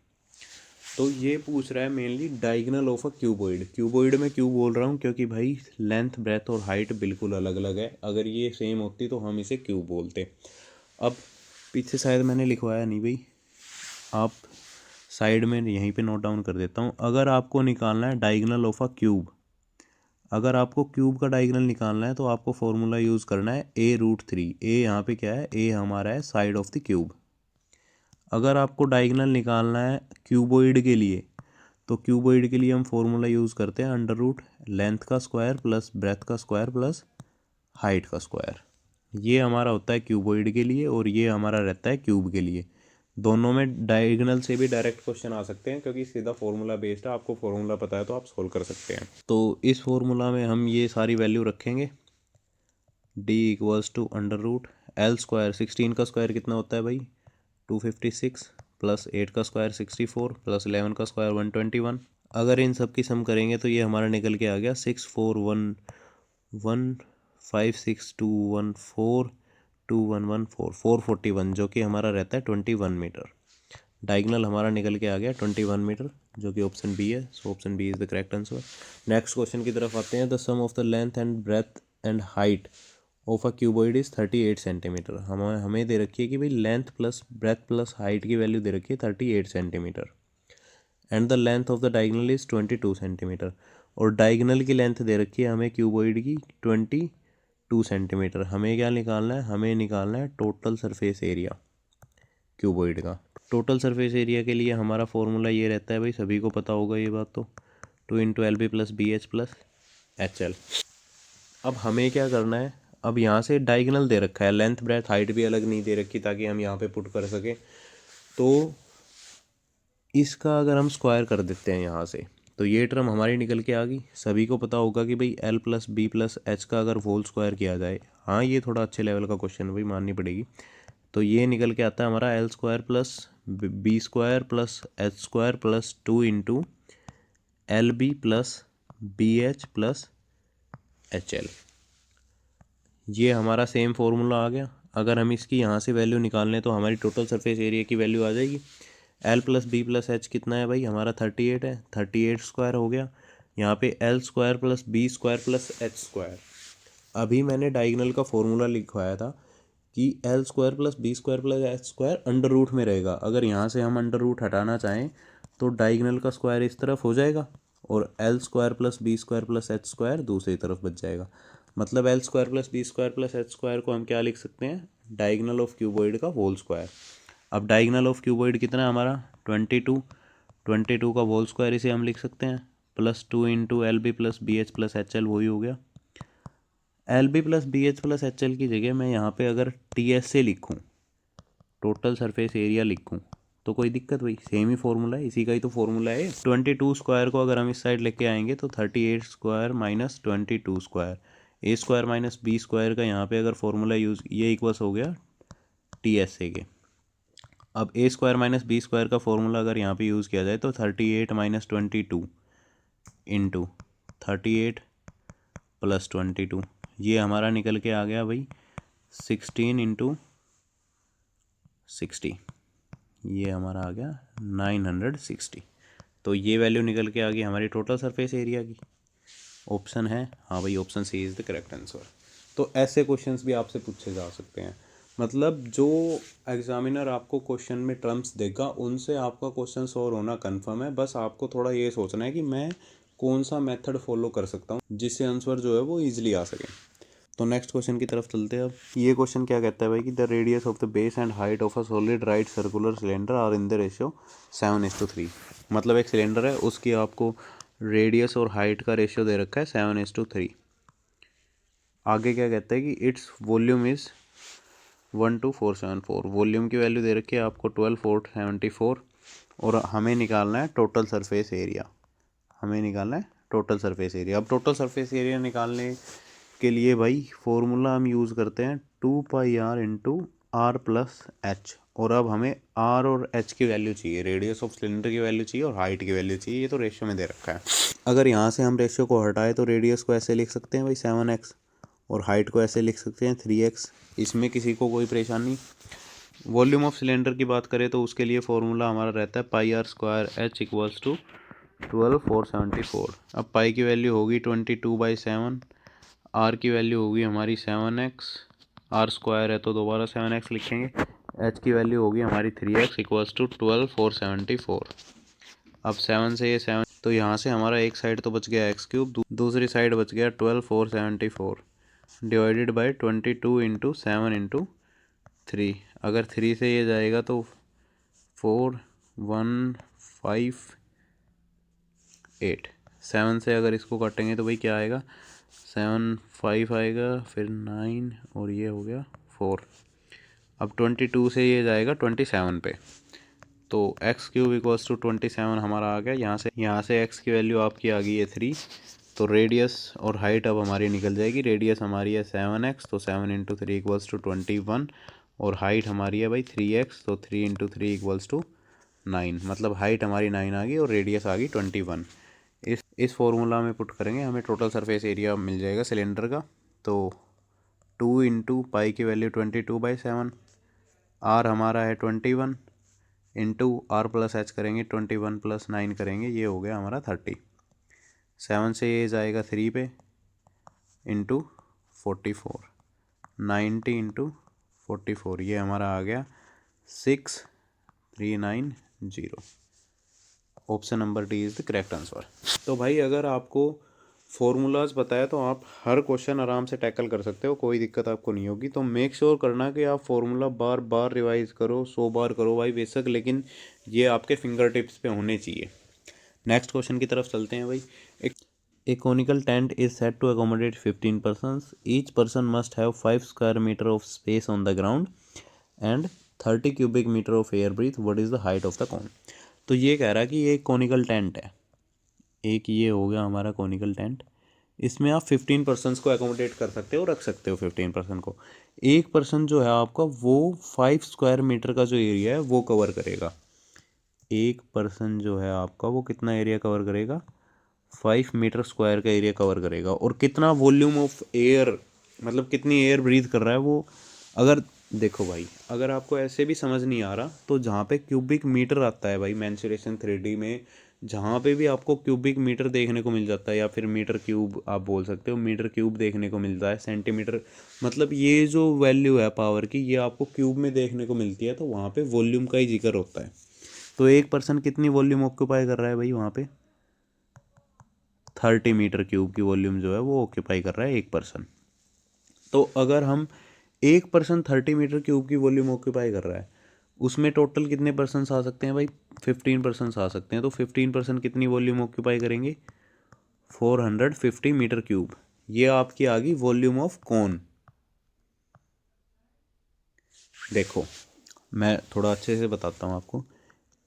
तो ये पूछ रहा है mainly diagonal of a cuboid. Cuboid में क्यों बोल रहा हूँ, क्योंकि भाई लेंथ ब्रेथ और हाइट बिल्कुल अलग अलग है। अगर ये सेम होती तो हम इसे क्यूब बोलते। अब पीछे शायद मैंने लिखवाया नहीं भाई, आप साइड में यहीं पे नोट डाउन कर देता हूँ। अगर आपको निकालना है डायगोनल ऑफ अ क्यूब, अगर आपको क्यूब का डायगोनल निकालना है तो आपको फॉर्मूला यूज़ करना है a√3। ए यहाँ पे क्या है, ए हमारा है साइड ऑफ द क्यूब। अगर आपको डायगोनल निकालना है क्यूबॉइड के लिए, तो क्यूबॉइड के लिए हम फॉर्मूला यूज़ करते हैं अंडर रूट लेंथ का स्क्वायर प्लस ब्रेथ का स्क्वायर प्लस हाइट का स्क्वायर। ये हमारा होता है क्यूबॉइड के लिए और ये हमारा रहता है क्यूब के लिए। दोनों में डायगोनल से भी डायरेक्ट क्वेश्चन आ सकते हैं क्योंकि सीधा फॉर्मूला बेस्ड है। आपको फॉर्मूला पता है तो आप सोल्व कर सकते हैं। तो इस फॉर्मूला में हम ये सारी वैल्यू रखेंगे। d equals to under root L square, 16 का स्क्वायर कितना होता है भाई 256 प्लस 8 का स्क्वायर 64 प्लस 11 का स्क्वायर 121। अगर इन सब की सम करेंगे तो ये हमारा निकल के आ गया 641156214 जो कि हमारा रहता है 21 मीटर। डायगोनल हमारा निकल के आ गया 21 मीटर जो कि ऑप्शन बी है। So option B is the correct answer. Next question की तरफ आते हैं। The sum of the length and breadth and height of a cuboid is 38 centimetre. हमें दे रखी है कि भाई length plus breadth plus height की वैल्यू दे रखी है 38 centimetre and the length of the diagonal is 22 centimetre. और डायगोनल की लेंथ दे रखी है हमें क्यूबॉइड की 22 सेंटीमीटर। हमें क्या निकालना है, हमें निकालना है टोटल सरफेस एरिया क्यूबॉइड का। टोटल सरफेस एरिया के लिए हमारा फॉर्मूला ये रहता है भाई, सभी को पता होगा ये बात, तो 2 × LB + BH + HL। अब हमें क्या करना है, अब यहाँ से डायगोनल दे रखा है, लेंथ ब्रेथ हाइट भी अलग नहीं दे रखी ताकि हम यहाँ पे पुट कर सकें। तो इसका अगर हम स्क्वायर कर देते हैं यहाँ से तो ये टर्म हमारी निकल के आ गई। सभी को पता होगा कि भाई L + B + H का अगर होल स्क्वायर किया जाए, हाँ ये थोड़ा अच्छे लेवल का क्वेश्चन है भाई, माननी पड़ेगी। तो ये निकल के आता है हमारा L² + B² + H² + 2 × LB + BH + HL। ये हमारा सेम फॉर्मूला आ गया। अगर हम इसकी यहाँ से वैल्यू निकाल लें तो हमारी टोटल सरफेस एरिया की वैल्यू आ जाएगी। L + B + H कितना है भाई, हमारा 38 है, 38² हो गया। यहाँ पे L² + B² + H²। अभी मैंने डायगोनल का फॉर्मूला लिखवाया था कि L² + B² + H² under root में रहेगा। अगर यहाँ से हम अंडर रूट हटाना चाहें तो डायगोनल का स्क्वायर इस तरफ हो जाएगा और L² + B² + H² दूसरी तरफ बच जाएगा। मतलब L² + B² + H² को हम क्या लिख सकते हैं, डायगोनल ऑफ क्यूबॉइड का होल स्क्वायर। अब डायगोनल ऑफ क्यूबॉइड कितना है हमारा 22 का होल स्क्वायर इसे हम लिख सकते हैं +2 × LB + BH + HL, वही हो गया। LB + BH + HL की जगह मैं यहाँ पे अगर TS से लिखूँ, टोटल सरफेस एरिया लिखूँ, तो कोई दिक्कत भाई, सेम ही फॉर्मूला है, इसी का ही तो फॉर्मूला है। 22² को अगर हम इस साइड लेके आएंगे तो 38² - 22², A² - B² का यहाँ पे अगर फॉर्मूला यूज़, ये इक्वल्स हो गया TSA के। अब A² - B² का फॉर्मूला अगर यहाँ पे यूज़ किया जाए तो 38 - 22 × 38 + 22, ये हमारा निकल के आ गया भाई 16 × 60, ये हमारा आ गया 960। तो ये वैल्यू निकल के आ गई हमारी टोटल सरफेस एरिया की। ऑप्शन है, हाँ भाई option C is the correct answer. तो ऐसे क्वेश्चंस भी आपसे पूछे जा सकते हैं। मतलब जो एग्जामिनर आपको क्वेश्चन में टर्म्स देगा उनसे आपका क्वेश्चन सॉल्व होना कंफर्म है। बस आपको थोड़ा ये सोचना है कि मैं कौन सा मेथड फॉलो कर सकता हूँ जिससे आंसर जो है वो ईजिली आ सके। तो नेक्स्ट क्वेश्चन की तरफ चलते हैं। अब ये क्वेश्चन क्या कहता है भाई कि the radius of the base and height of a solid right circular cylinder are in the ratio 7:3। मतलब एक सिलेंडर है, उसकी आपको रेडियस और हाइट का रेशियो दे रखा है 7:3। आगे क्या कहता है कि इट्स वॉल्यूम इज़ 12474। वॉल्यूम की वैल्यू दे रखी है आपको 12474 और हमें निकालना है टोटल सरफेस एरिया। हमें निकालना है टोटल सरफेस एरिया। अब टोटल सरफेस एरिया निकालने के लिए भाई फॉर्मूला हम यूज़ करते हैं 2πr × r + h। और अब हमें r और h की वैल्यू चाहिए, रेडियस ऑफ सिलेंडर की वैल्यू चाहिए और हाइट की वैल्यू चाहिए। ये तो रेशियो में दे रखा है। अगर यहाँ से हम रेशियो को हटाए तो रेडियस को ऐसे लिख सकते हैं भाई 7x और हाइट को ऐसे लिख सकते हैं 3x। इसमें किसी को कोई परेशानी। वॉल्यूम ऑफ सिलेंडर की बात करें तो उसके लिए फॉर्मूला हमारा रहता है πr² h = 12474। अब पाई की वैल्यू होगी 22/7, आर की वैल्यू होगी हमारी 7x, r² है तो दोबारा 7x लिखेंगे, एच की वैल्यू होगी हमारी 3x इक्वल्स टू 12,474। अब 7 से ये 7, तो यहाँ से हमारा एक साइड तो बच गया एक्स क्यूब, दूसरी साइड बच गया 12,474 डिवाइडेड बाई 22 इंटू 7 इंटू 3। अगर 3 से ये जाएगा तो 4158। 7 से अगर इसको काटेंगे तो भाई क्या आएगा, 7 5 आएगा, फिर 9 और ये हो गया 4। अब 22 से ये जाएगा 27 पे, तो एक्स क्यूब इक्वल्स टू 27 हमारा आ गया। यहाँ से एक्स की वैल्यू आपकी आ गई है 3, तो रेडियस और हाइट अब हमारी निकल जाएगी। रेडियस हमारी है 7x, तो 7 इंटू 3 इक्वल्स टू 21, और हाइट हमारी है भाई 3x, तो 3 इंटू 3 इक्वल्स टू 9। मतलब हाइट हमारी 9 आ गई और रेडियस आ गई 21। इस फॉर्मूला में पुट करेंगे, हमें टोटल सरफेस एरिया मिल जाएगा सिलेंडर का। तो 2 इंटू पाई की वैल्यू 22/7, आर हमारा है 21, इंटू आर प्लस एच करेंगे 21 + 9 करेंगे, ये हो गया हमारा 30। 7 से ये जाएगा 3 पे, इंटू 44, 90 इंटू 44, ये हमारा आ गया 6390। Option number D is the correct answer. तो भाई अगर आपको फॉर्मूलाज बताया तो आप हर क्वेश्चन आराम से टैकल कर सकते हो, कोई दिक्कत आपको नहीं होगी। तो मेक श्योर करना कि आप फॉर्मूला बार बार रिवाइज करो, 100 बार करो भाई बेशक, लेकिन ये आपके फिंगर टिप्स पे होने चाहिए। नेक्स्ट क्वेश्चन की तरफ चलते हैं भाई। A conical tent is said to accommodate 15 persons. Each person must have 5 square meter of space on the ground and 30 cubic meter of air breathe. What is the height of the cone? तो ये कह रहा है कि ये एक conical tent है, एक ये हो गया हमारा कॉनिकल टेंट। इसमें आप 15 पर्सनस को एकोमोडेट कर सकते हो, रख सकते हो 15 पर्सन को। एक पर्सन जो है आपका वो 5 स्क्वायर मीटर का जो एरिया है वो कवर करेगा। एक पर्सन जो है आपका वो कितना एरिया कवर करेगा, 5 मीटर स्क्वायर का एरिया कवर करेगा। और कितना वॉल्यूम ऑफ एयर, मतलब कितनी एयर ब्रीथ कर रहा है वो। अगर देखो भाई, अगर आपको ऐसे भी समझ नहीं आ रहा तो जहाँ पे क्यूबिक मीटर आता है भाई मेंसुरेशन 3D में, जहाँ पे भी आपको क्यूबिक मीटर देखने को मिल जाता है, या फिर मीटर क्यूब आप बोल सकते हो, मीटर क्यूब देखने को मिलता है, सेंटीमीटर, मतलब ये जो वैल्यू है पावर की ये आपको क्यूब में देखने को मिलती है, तो वहाँ पे वॉल्यूम का ही जिक्र होता है। तो एक पर्सन कितनी वॉल्यूम ऑक्यूपाई कर रहा है भाई वहाँ पे, 30 मीटर क्यूब की वॉल्यूम जो है वो ऑक्यूपाई कर रहा है एक पर्सन। तो अगर हम एक पर्सन 30 मीटर क्यूब की वॉल्यूम ऑक्यूपाई कर रहा है, उसमें टोटल कितने पर्सन आ सकते हैं भाई, 15 पर्सन आ सकते हैं। तो 15 पर्सन कितनी वॉल्यूम ऑक्यूपाई करेंगे, 450 मीटर क्यूब। ये आपकी आ गई वॉल्यूम ऑफ कॉन। देखो मैं थोड़ा अच्छे से बताता हूँ आपको।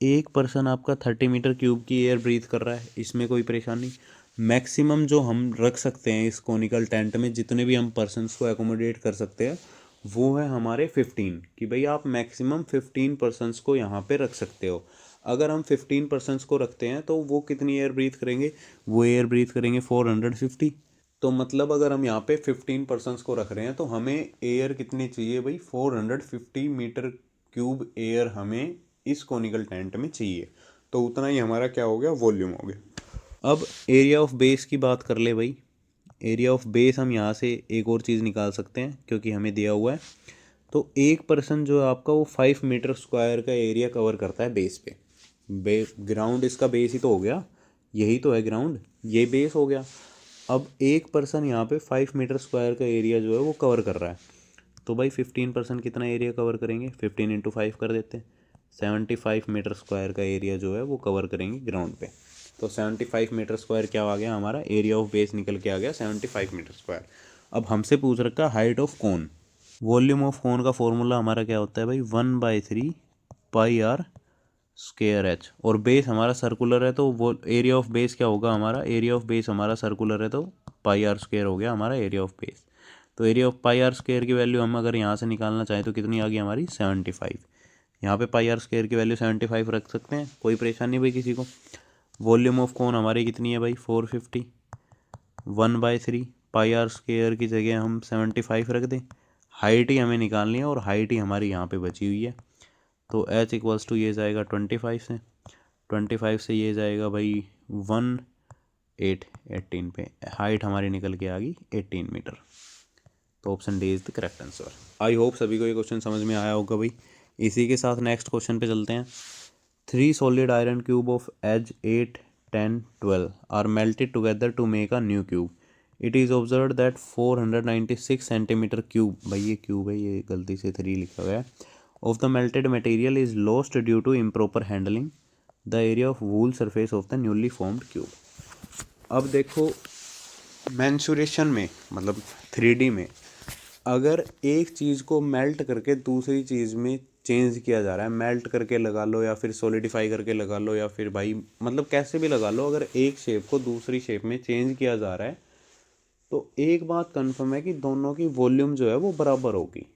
एक पर्सन आपका 30 मीटर क्यूब की एयर ब्रीथ कर रहा है, इसमें कोई परेशानी। मैक्सिमम जो हम रख सकते हैं इस कॉनिकल टेंट में, जितने भी हम पर्सनस को एकोमोडेट कर सकते हैं, वो है हमारे 15, कि भाई आप मैक्सिमम 15 पर्सनस को यहाँ पे रख सकते हो। अगर हम 15 पर्सनस को रखते हैं तो वो कितनी एयर ब्रीथ करेंगे, वो एयर ब्रीथ करेंगे 450। तो मतलब अगर हम यहाँ पे 15 पर्सनस को रख रहे हैं तो हमें एयर कितनी चाहिए भाई, 450 मीटर क्यूब एयर हमें इस कॉनिकल टेंट में चाहिए। तो उतना ही हमारा क्या हो गया, वॉल्यूम हो गया। अब एरिया ऑफ बेस की बात कर ले भाई। एरिया ऑफ बेस हम यहाँ से एक और चीज़ निकाल सकते हैं क्योंकि हमें दिया हुआ है। तो एक पर्सन जो है आपका वो 5 मीटर स्क्वायर का एरिया कवर करता है बेस पे। ग्राउंड इसका बेस ही तो हो गया, यही तो है ग्राउंड, ये बेस हो गया। अब एक पर्सन यहाँ पे 5 मीटर स्क्वायर का एरिया जो है वो कवर कर रहा है, तो भाई 15 पर्सन कितना एरिया कवर करेंगे, 15 इंटू 5 कर देते हैं, 75 मीटर स्क्वायर का एरिया जो है वो कवर करेंगे ग्राउंड पे। तो 75 मीटर स्क्वायर क्या आ गया हमारा, एरिया ऑफ बेस निकल के आ गया 75 मीटर स्क्वायर। अब हमसे पूछ रखा height of cone. Volume of cone का फॉर्मूला हमारा क्या होता है भाई, 1/3 पाई आर स्क्वायर एच। और बेस हमारा सर्कुलर है, तो वो एरिया ऑफ बेस क्या होगा हमारा, एरिया ऑफ बेस हमारा सर्कुलर है, तो पाई आर स्क्वायर हो गया हमारा एरिया ऑफ बेस। तो area of pi R square की वैल्यू हम अगर यहाँ से निकालना चाहें तो कितनी आ गई हमारी, 75। यहाँ पे पाई आर स्क्वायर की वैल्यू 75 रख सकते हैं, कोई परेशानी नहीं भाई किसी को। वॉल्यूम ऑफ कोन हमारी कितनी है भाई, 450। 1/3 पाई आर स्क्वायर की जगह हम 75 रख दें। हाइट ही हमें निकालनी है और हाइट ही हमारी यहाँ पे बची हुई है। तो h इक्वल्स टू ये जाएगा 25 से, 25 से ये जाएगा भाई 18 पे। हाइट हमारी निकल के आ गई 18 मीटर। तो option D is the correct answer. I hope सभी को ये क्वेश्चन समझ में आया होगा भाई। इसी के साथ नेक्स्ट क्वेश्चन पे चलते हैं। 3 solid iron cube of edge 8, 10, 12 are melted together to make a new cube. It is observed that 496 centimeter cube, भाई ये क्यूब है, ये गलती से 3 लिखा गया है, of the melted material is lost due to improper handling the area of wool surface of the newly formed cube. अब देखो मेंसुरेशन में मतलब 3D में अगर एक चीज़ को मेल्ट करके दूसरी चीज़ में चेंज किया जा रहा है, मेल्ट करके लगा लो या फिर सॉलिडिफाई करके लगा लो या फिर भाई मतलब कैसे भी लगा लो, अगर एक शेप को दूसरी शेप में चेंज किया जा रहा है तो एक बात कंफर्म है कि दोनों की वॉल्यूम जो है वो बराबर होगी।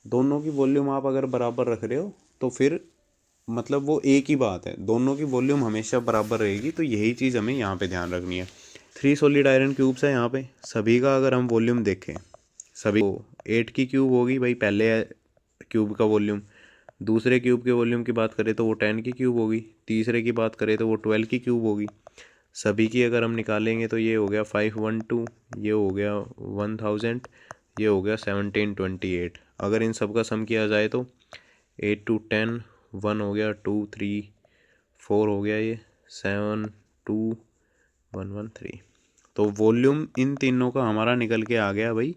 दोनों की वॉल्यूम आप अगर बराबर रख रहे हो तो फिर मतलब वो एक ही बात है, दोनों की वॉल्यूम हमेशा बराबर रहेगी। तो यही चीज़ हमें यहाँ पे ध्यान रखनी है। 3 सॉलिड आयरन क्यूब्स है यहाँ पे, सभी का अगर हम वॉल्यूम देखें सभी 8 की क्यूब होगी भाई पहले क्यूब का वॉल्यूम, दूसरे क्यूब के वॉल्यूम की बात करें तो वो 10 की क्यूब होगी, तीसरे की बात करें तो वो 12 की क्यूब होगी। सभी की अगर हम निकालेंगे तो ये हो गया 512, ये हो गया 1000, ये हो गया 1728। अगर इन सब का सम किया जाए तो 8 to 10 1 हो गया, 2 3 4 हो गया, ये 7 2 1 1 3। तो वॉल्यूम इन तीनों का हमारा निकल के आ गया भाई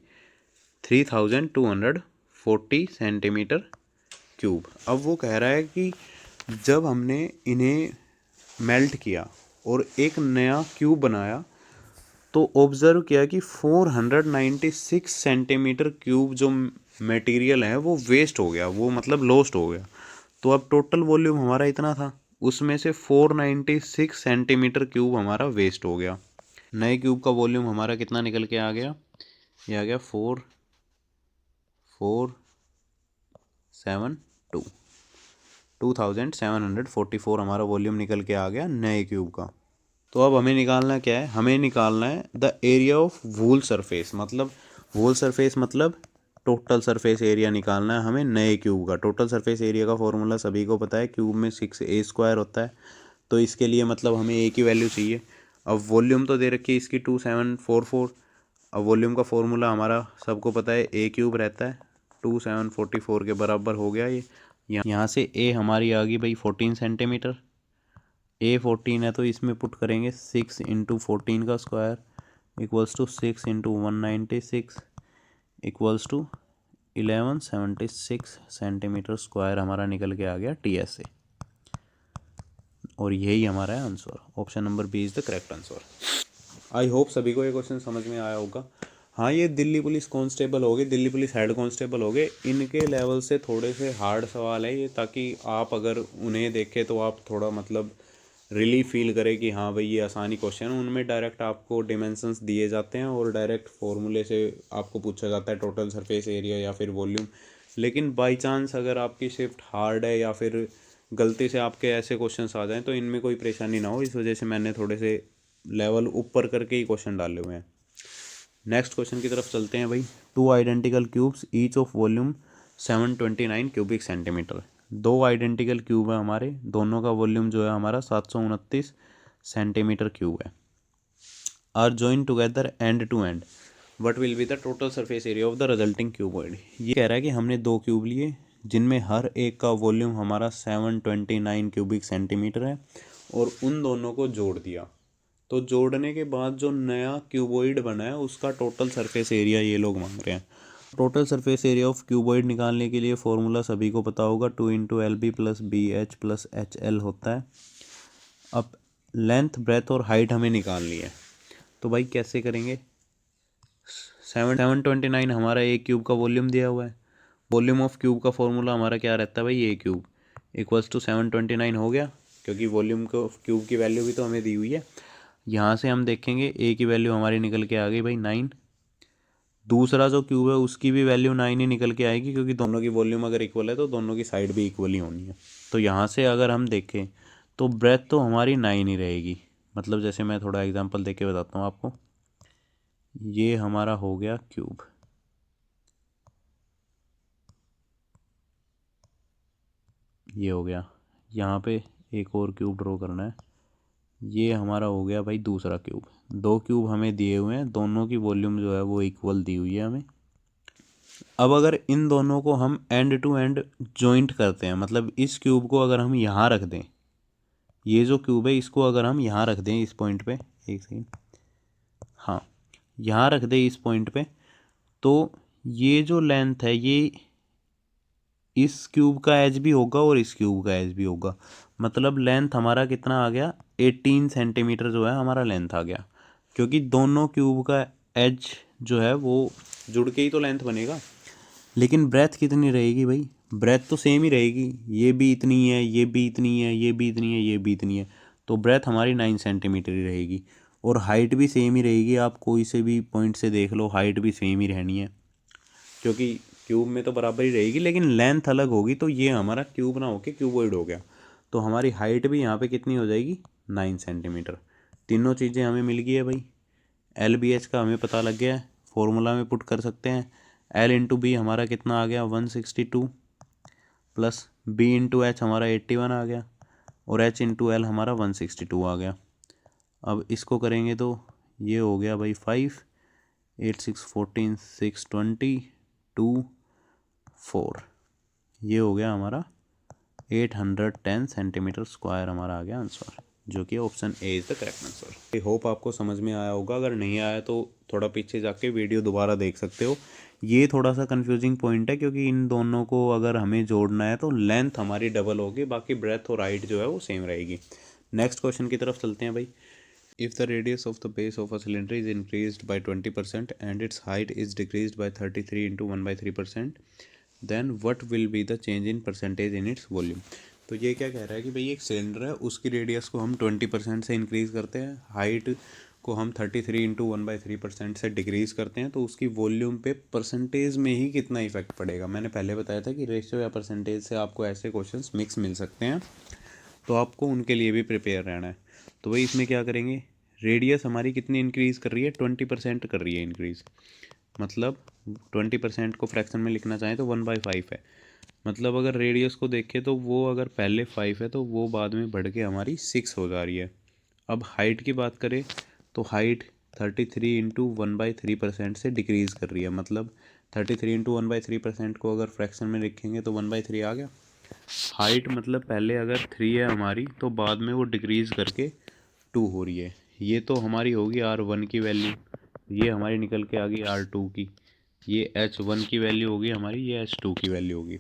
3240 सेंटीमीटर क्यूब। अब वो कह रहा है कि जब हमने इन्हें मेल्ट किया और एक नया क्यूब बनाया तो ऑब्जर्व किया कि 496 सेंटीमीटर क्यूब जो मटेरियल है वो वेस्ट हो गया, वो मतलब लॉस्ट हो गया। तो अब टोटल वॉल्यूम हमारा इतना था, उसमें से 496 सेंटीमीटर क्यूब हमारा वेस्ट हो गया। नए क्यूब का वॉल्यूम हमारा कितना निकल के आ गया, ये आ गया 2744 हमारा वॉल्यूम निकल के आ गया नए क्यूब का। तो अब हमें निकालना क्या है, हमें निकालना है the area of wool surface, मतलब वूल सरफेस मतलब टोटल सरफेस एरिया निकालना है हमें नए क्यूब का। टोटल सरफेस एरिया का फॉर्मूला सभी को पता है, क्यूब में 6a² होता है, तो इसके लिए मतलब हमें ए की वैल्यू चाहिए। अब वॉल्यूम तो दे रखी है इसकी 2744, अब वॉल्यूम का फॉर्मूला हमारा सबको पता है a³ रहता है, 2744 के बराबर हो गया ये। यहाँ से a हमारी आ गई भाई 14 सेंटीमीटर, a 14 है तो इसमें पुट करेंगे 6 इंटू 14 का square equals to 6 into 196 equals to 1176 centimetre square हमारा निकल के आ गया TS से। और यही हमारा है answer, option number B is the correct answer. I hope सभी को ये क्वेश्चन समझ में आया होगा। हाँ, ये दिल्ली पुलिस कांस्टेबल हो गए, दिल्ली पुलिस हेड कांस्टेबल हो गए, इनके लेवल से थोड़े से हार्ड सवाल है ये, ताकि आप अगर उन्हें देखें तो आप थोड़ा मतलब रिलीफ फील करें कि हाँ भाई ये आसानी क्वेश्चन है। उनमें डायरेक्ट आपको डिमेंशंस दिए जाते हैं और डायरेक्ट फॉर्मूले से आपको पूछा जाता है टोटल सरफेस एरिया या फिर वॉल्यूम। लेकिन बाई चांस अगर आपकी शिफ्ट हार्ड है या फिर गलती से आपके ऐसे क्वेश्चंस आ जाएँ तो इनमें कोई परेशानी ना हो, इस वजह से मैंने थोड़े से लेवल ऊपर करके ही क्वेश्चन डाले हुए हैं। नेक्स्ट क्वेश्चन की तरफ चलते हैं भाई। 2 identical cubes each of volume 729 cubic centimetre. 2 identical cube है हमारे, दोनों का वॉल्यूम जो है हमारा 729 सेंटीमीटर क्यूब है। Are join together end to end, what will be the total surface area of the resulting cuboid. ये कह रहा है कि हमने 2 क्यूब लिए जिनमें हर एक का वॉल्यूम हमारा 729 क्यूबिक सेंटीमीटर है और उन दोनों को जोड़ दिया, तो जोड़ने के बाद जो नया क्यूबॉइड बना है उसका टोटल सरफेस एरिया ये लोग मांग रहे हैं। Total surface area of cuboid निकालने के लिए फॉर्मूला सभी को पता होगा, 2 into LB plus BH plus HL होता है। अब लेंथ ब्रेथ और हाइट हमें निकालनी है, तो भाई कैसे करेंगे। 729 हमारा एक क्यूब का वॉल्यूम दिया हुआ है, वॉल्यूम ऑफ क्यूब का फॉर्मूला हमारा क्या रहता है भाई, ए क्यूब इक्वल्स टू 729 हो गया, क्योंकि वॉल्यूम को क्यूब की वैल्यू भी तो हमें दी हुई है। यहाँ से हम देखेंगे ए की वैल्यू हमारी निकल के आ गई भाई 9, दूसरा जो क्यूब है उसकी भी वैल्यू 9 ही निकल के आएगी, क्योंकि दोनों की वॉल्यूम अगर इक्वल है तो दोनों की साइड भी इक्वल ही होनी है। तो यहाँ से अगर हम देखें तो ब्रेथ तो हमारी 9 ही रहेगी। मतलब जैसे मैं थोड़ा एग्जांपल देके बताता हूँ आपको, ये हमारा हो गया क्यूब, ये हो गया, यहाँ पे एक और क्यूब ड्रॉ करना है, ये हमारा हो गया भाई दूसरा क्यूब। 2 क्यूब हमें दिए हुए हैं, दोनों की वॉल्यूम जो है वो इक्वल दी हुई है हमें। अब अगर इन दोनों को हम एंड टू एंड जॉइंट करते हैं, मतलब इस क्यूब को अगर हम यहाँ रख दें, ये जो क्यूब है इसको अगर हम यहाँ रख दें इस पॉइंट पे, एक सेकेंड, हाँ यहाँ रख दें इस पॉइंट पे, तो ये जो लेंथ है ये इस क्यूब का एज भी होगा और इस क्यूब का एज भी होगा। मतलब लेंथ हमारा कितना आ गया, 18 सेंटीमीटर जो है हमारा लेंथ आ गया, क्योंकि दोनों क्यूब का एज जो है वो जुड़ के ही तो लेंथ बनेगा। लेकिन ब्रेथ कितनी रहेगी भाई, ब्रेथ तो सेम ही रहेगी, ये भी इतनी है, ये भी इतनी है, ये भी इतनी है, ये भी इतनी है, तो ब्रेथ हमारी 9 सेंटीमीटर ही रहेगी। और हाइट भी सेम ही रहेगी, आप कोई से भी पॉइंट से देख लो, हाइट भी सेम ही रहनी है, क्योंकि क्यूब में तो बराबर ही रहेगी, लेकिन लेंथ अलग होगी, तो ये हमारा क्यूब ना होके क्यूबॉइड हो गया। तो हमारी हाइट भी यहाँ पे कितनी हो जाएगी, 9 सेंटीमीटर। तीनों चीज़ें हमें मिल गई है भाई। एल बी एच का हमें पता लग गया है, फॉर्मूला में पुट कर सकते हैं। एल इंटू बी हमारा कितना आ गया, 162, प्लस बी इंटू एच हमारा 81 आ गया, और एच इंटू एल हमारा 162 आ गया। अब इसको करेंगे तो ये हो गया भाई 5, 8 6 14 6 20 2 4, ये हो गया हमारा 810 सेंटीमीटर स्क्वायर हमारा आ गया आंसर, जो कि option A is the correct answer. I hope आपको समझ में आया होगा, अगर नहीं आया तो थोड़ा पीछे जाके वीडियो दोबारा देख सकते हो। ये थोड़ा सा कंफ्यूजिंग पॉइंट है, क्योंकि इन दोनों को अगर हमें जोड़ना है तो लेंथ हमारी डबल होगी, बाकी ब्रेथ और हाइट जो है वो सेम रहेगी। नेक्स्ट क्वेश्चन की तरफ चलते हैं भाई। If the radius of the base of a cylinder is increased by 20% and its height is decreased by 33 into 1/3%, then what will be the change in percentage in its volume? तो ये क्या कह रहा है कि भाई एक सिलेंडर है, उसकी रेडियस को हम 20% से इंक्रीज़ करते हैं, हाइट को हम 33 इंटू 1/3% से डिक्रीज़ करते हैं, तो उसकी वॉल्यूम पे परसेंटेज में ही कितना इफेक्ट पड़ेगा। मैंने पहले बताया था कि रेशियो या परसेंटेज से आपको ऐसे क्वेश्चंस मिक्स मिल सकते हैं, तो आपको उनके लिए भी प्रिपेयर रहना है। तो भाई इसमें क्या करेंगे, रेडियस हमारी कितनी इंक्रीज़ कर रही है, 20% कर रही है इंक्रीज़, मतलब 20% को फ्रैक्शन में लिखना चाहें तो 1/5 है। मतलब अगर रेडियस को देखें तो वो अगर पहले 5 है तो वो बाद में बढ़ के हमारी 6 हो जा रही है। अब हाइट की बात करें तो हाइट 33 इंटू 1/3% से डिक्रीज़ कर रही है, मतलब 33 इंटू 1/3% को अगर फ्रैक्शन में लिखेंगे तो 1/3 आ गया। हाइट मतलब पहले अगर 3 है हमारी तो बाद में वो डिक्रीज़ करके 2 हो रही है। ये तो हमारी होगी R1 की वैल्यू, ये हमारी निकल के आ गई R2 की, ये H1 की वैल्यू होगी हमारी, ये H2 की वैल्यू होगी।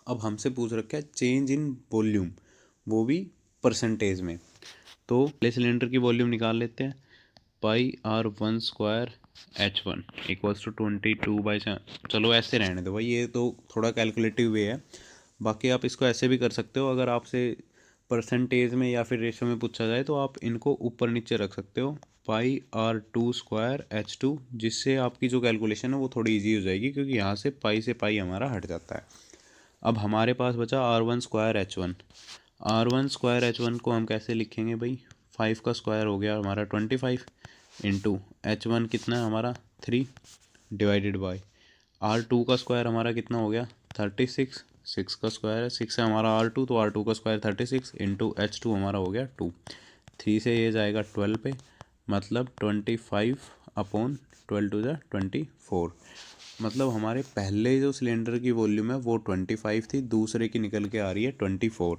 अब हमसे पूछ रखा है चेंज इन वॉल्यूम, वो भी परसेंटेज में। तो पहले सिलेंडर की वॉल्यूम निकाल लेते हैं, πr1 square H1 equals to 22 चलो ऐसे रहने दो भाई, ये तो थोड़ा कैलकुलेटिव वे है। बाकी आप इसको ऐसे भी कर सकते हो, अगर आपसे परसेंटेज में या फिर रेशो में पूछा जाए तो आप इनको ऊपर नीचे रख सकते हो, πr2 स्क्वायर H2, जिससे आपकी जो कैलकुलेशन है वो थोड़ी इजी हो जाएगी, क्योंकि यहाँ से पाई से पाई हमारा हट जाता है। अब हमारे पास बचा R1 square H1। R1 square H1 को हम कैसे लिखेंगे भाई, 5 का स्क्वायर हो गया हमारा 25 इंटू H1 कितना है हमारा 3 डिवाइडेड बाय R2 का स्क्वायर हमारा कितना हो गया 36, 6 का स्क्वायर है 6 है हमारा R2, तो R2 का स्क्वायर 36 इंटू H2 हमारा हो गया 2, 3 से ये जाएगा 12 पे, मतलब 25/12 टू द 24। मतलब हमारे पहले जो सिलेंडर की वॉल्यूम है वो 25 थी, दूसरे की निकल के आ रही है 24।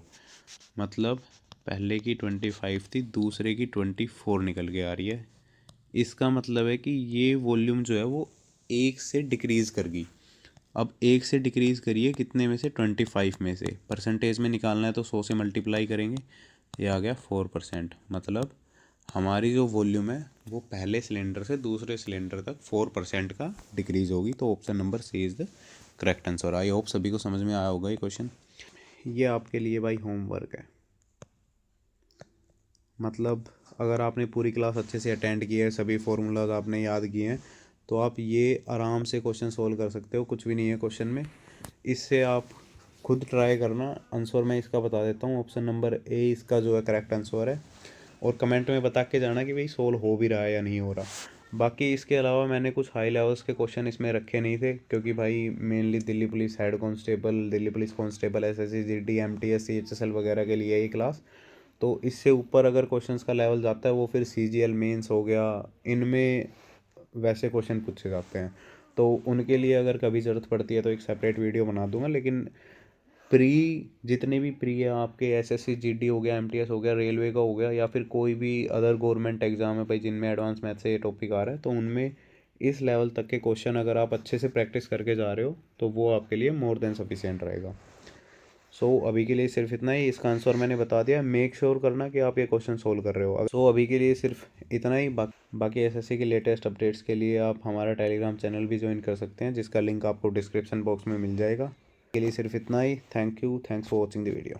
मतलब पहले की 25 थी, दूसरे की 24 निकल के आ रही है। इसका मतलब है कि ये वॉल्यूम जो है वो एक से डिक्रीज़ कर गई। अब एक से डिक्रीज़ करिए कितने में से, 25 में से। परसेंटेज में निकालना है तो 100 से मल्टीप्लाई करेंगे, ये आ गया 4%। मतलब हमारी जो वॉल्यूम है वो पहले सिलेंडर से दूसरे सिलेंडर तक 4% का डिक्रीज़ होगी। तो option number C is the correct answer. I hope सभी को समझ में आया होगा ये क्वेश्चन। ये आपके लिए भाई होमवर्क है, मतलब अगर आपने पूरी क्लास अच्छे से अटेंड की है, सभी फार्मूलाज आपने याद किए हैं, तो आप ये आराम से क्वेश्चन सोल्व कर सकते हो, कुछ भी नहीं है क्वेश्चन में। इससे आप खुद ट्राई करना। आंसर मैं इसका बता देता हूँ, ऑप्शन नंबर ए इसका जो है करेक्ट आंसर है, और कमेंट में बता के जाना कि भाई सोल्व हो भी रहा है या नहीं हो रहा। बाकी इसके अलावा मैंने कुछ हाई लेवल्स के क्वेश्चन इसमें रखे नहीं थे, क्योंकि भाई mainly Delhi police head constable, Delhi police constable, SSC, GD, MTS, CHSL वगैरह के लिए ये क्लास। तो इससे ऊपर अगर क्वेश्चंस का लेवल जाता है वो फिर सीजीएल मेंस हो गया, इनमें वैसे क्वेश्चन पूछे जाते हैं। तो उनके लिए अगर कभी ज़रूरत पड़ती है तो एक सेपरेट वीडियो बना दूंगा। लेकिन जितने भी प्री है आपके, एसएससी जीडी हो गया, एमटीएस हो गया, रेलवे का हो गया, या फिर कोई भी अदर गवर्नमेंट एग्ज़ाम है भाई जिनमें एडवांस मैथ से ये टॉपिक आ रहा है, तो उनमें इस लेवल तक के क्वेश्चन अगर आप अच्छे से प्रैक्टिस करके जा रहे हो तो वो आपके लिए मोर देन सफिशिएंट रहेगा। सो अभी के लिए सिर्फ इतना ही। इसका आंसर मैंने बता दिया। मेक श्योर करना कि आप ये क्वेश्चन सोल्व कर रहे हो। सो अभी के लिए सिर्फ इतना ही। बाकी एसएससी के लेटेस्ट अपडेट्स के लिए आप हमारा टेलीग्राम चैनल भी ज्वाइन कर सकते हैं, जिसका लिंक आपको डिस्क्रिप्शन बॉक्स में मिल जाएगा। के लिए सिर्फ इतना ही। Thank you, thanks for watching the video.